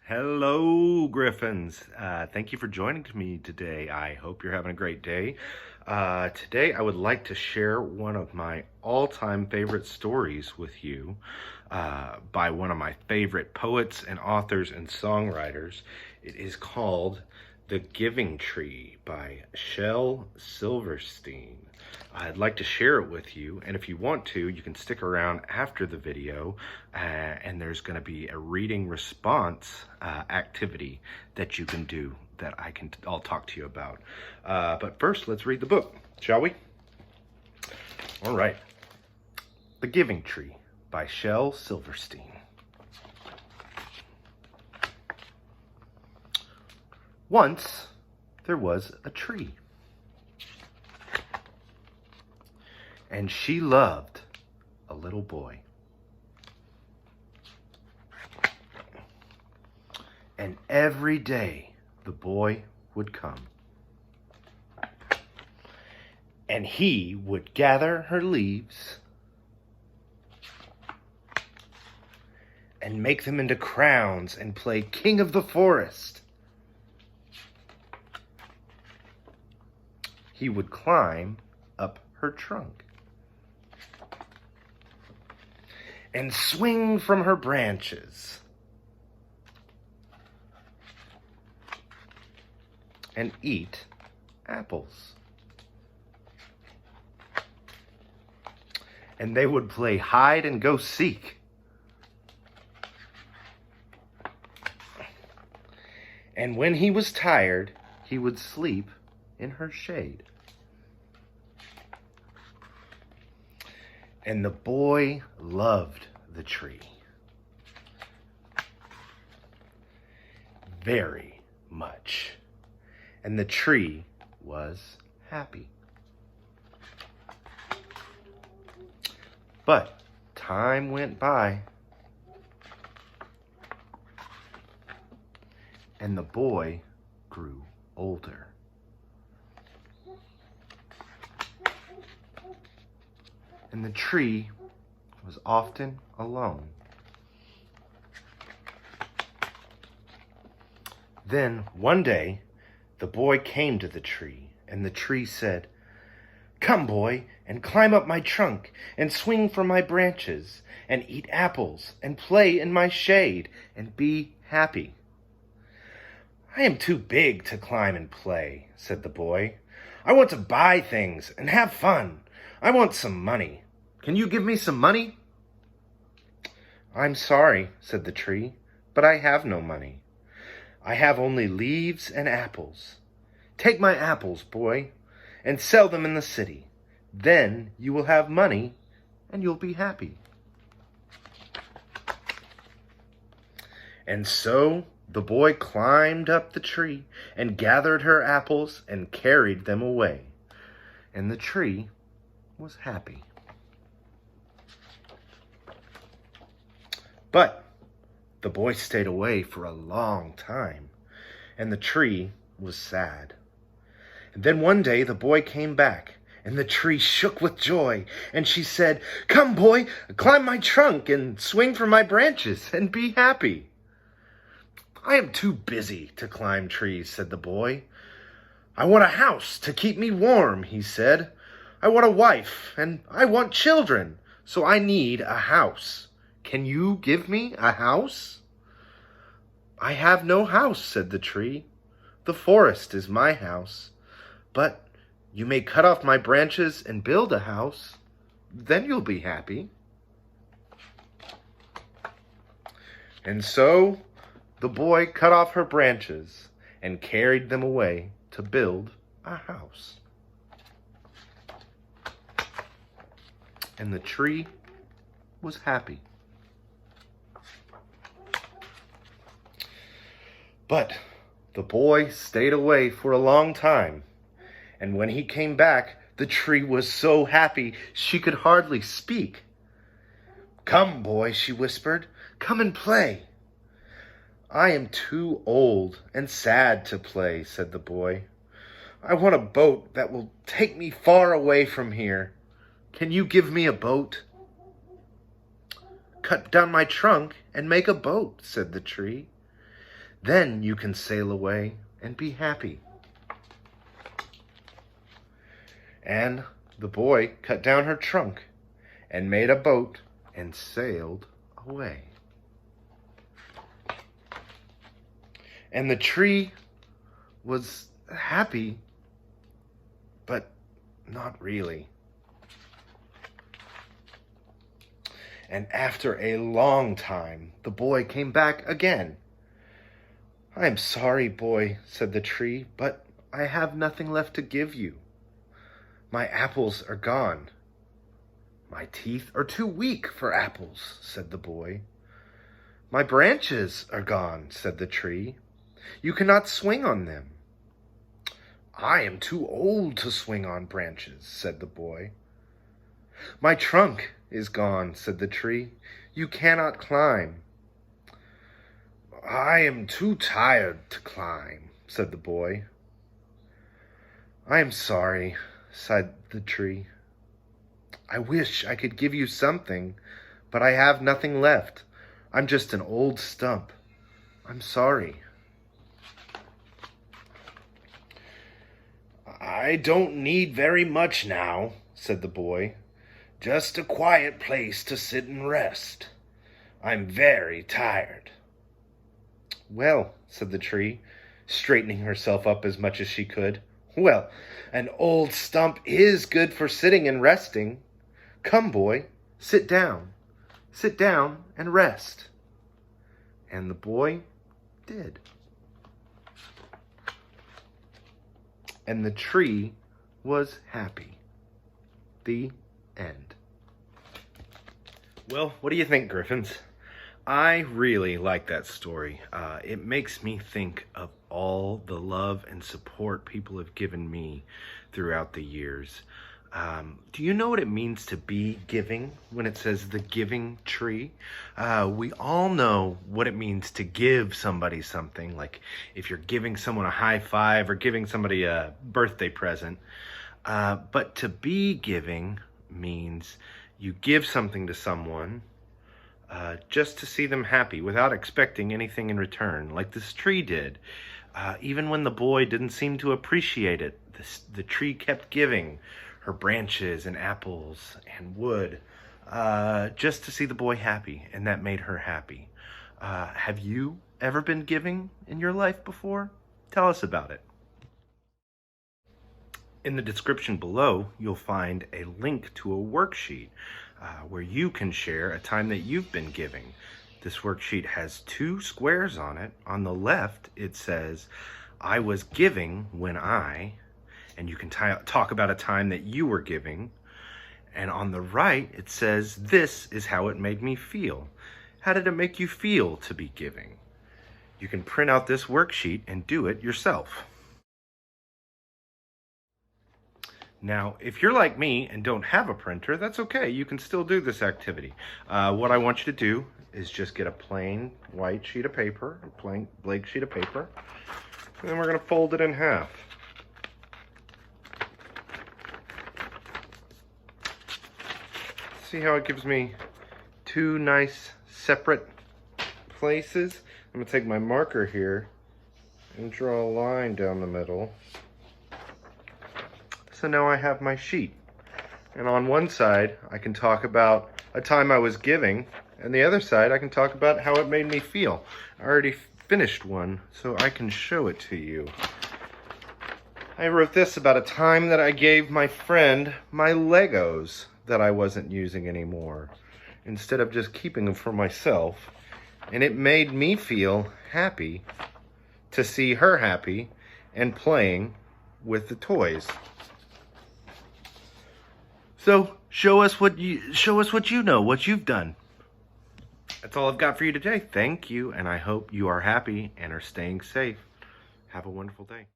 Hello, Griffins. Thank you for joining me today. I hope you're having a great day. Today, I would like to share one of my all-time favorite stories with you by one of my favorite poets and authors and songwriters. It is called The Giving Tree by Shel Silverstein. I'd like to share it with you, and if you want to, you can stick around after the video, and there's going to be a reading response activity that you can do that I'll talk to you about. But first, let's read the book, shall we? All right. The Giving Tree by Shel Silverstein. Once there was a tree, and she loved a little boy. And every day the boy would come, and he would gather her leaves and make them into crowns and play king of the forest. He would climb up her trunk and swing from her branches and eat apples. And they would play hide and go seek. And when he was tired, he would sleep in her shade. And the boy loved the tree very much. And the tree was happy. But time went by, and the boy grew older. And the tree was often alone. Then one day, the boy came to the tree, and the tree said, "Come, boy, and climb up my trunk, and swing from my branches, and eat apples, and play in my shade, and be happy." "I am too big to climb and play," said the boy. "I want to buy things and have fun. I want some money. Can you give me some money?" "I'm sorry," said the tree, "but I have no money. I have only leaves and apples. Take my apples, boy, and sell them in the city. Then you will have money and you'll be happy." And so the boy climbed up the tree and gathered her apples and carried them away. And the tree was happy. But the boy stayed away for a long time, and the tree was sad. And then one day the boy came back, and the tree shook with joy, and she said, "Come, boy, climb my trunk and swing from my branches and be happy." "I am too busy to climb trees," said the boy. "I want a house to keep me warm," he said. "I want a wife, and I want children, so I need a house. Can you give me a house?" "I have no house," said the tree. "The forest is my house. But you may cut off my branches and build a house. Then you'll be happy." And so the boy cut off her branches and carried them away to build a house. And the tree was happy. But the boy stayed away for a long time, and when he came back, the tree was so happy she could hardly speak. "Come, boy," she whispered, "come and play." "I am too old and sad to play," said the boy. "I want a boat that will take me far away from here. Can you give me a boat?" "Cut down my trunk and make a boat," said the tree. Then you can sail away and be happy. And the boy cut down her trunk and made a boat and sailed away. And the tree was happy, but not really. And after a long time, the boy came back again. "I am sorry, boy," said the tree, "but I have nothing left to give you. My apples are gone." "My teeth are too weak for apples," said the boy. "My branches are gone," said the tree. "You cannot swing on them." "I am too old to swing on branches," said the boy. "My trunk is gone," said the tree. "You cannot climb." "I am too tired to climb," said the boy. "I am sorry," sighed the tree. "I wish I could give you something, but I have nothing left. I'm just an old stump. I'm sorry." "I don't need very much now," said the boy. "Just a quiet place to sit and rest. I'm very tired." "Well," said the tree, straightening herself up as much as she could, "well, an old stump is good for sitting and resting. Come, boy, sit down and rest." And the boy did. And the tree was happy. The end. Well, what do you think, Griffins? I really like that story. It makes me think of all the love and support people have given me throughout the years. Do you know what it means to be giving when it says the giving tree? We all know what it means to give somebody something, like if you're giving someone a high five or giving somebody a birthday present. But to be giving means you give something to someone just to see them happy without expecting anything in return, like this tree did. Even when the boy didn't seem to appreciate it, the tree kept giving her branches and apples and wood just to see the boy happy, and that made her happy. Have you ever been giving in your life before? Tell us about it. In the description below, you'll find a link to a worksheet where you can share a time that you've been giving. This worksheet has 2 squares on it. On the left, it says, "I was giving when I," and you can talk about a time that you were giving. And on the right, it says, "This is how it made me feel." How did it make you feel to be giving? You can print out this worksheet and do it yourself. Now, if you're like me and don't have a printer, that's okay. You can still do this activity. What I want you to do is just get a plain white sheet of paper, a plain blank sheet of paper, and then we're going to fold it in half. See how it gives me 2 nice separate places? I'm going to take my marker here and draw a line down the middle. So now I have my sheet. And on one side, I can talk about a time I was giving, and the other side, I can talk about how it made me feel. I already finished one, so I can show it to you. I wrote this about a time that I gave my friend my Legos that I wasn't using anymore, instead of just keeping them for myself. And it made me feel happy to see her happy and playing with the toys. So show us what you know, what you've done. That's all I've got for you today. Thank you, and I hope you are happy and are staying safe. Have a wonderful day.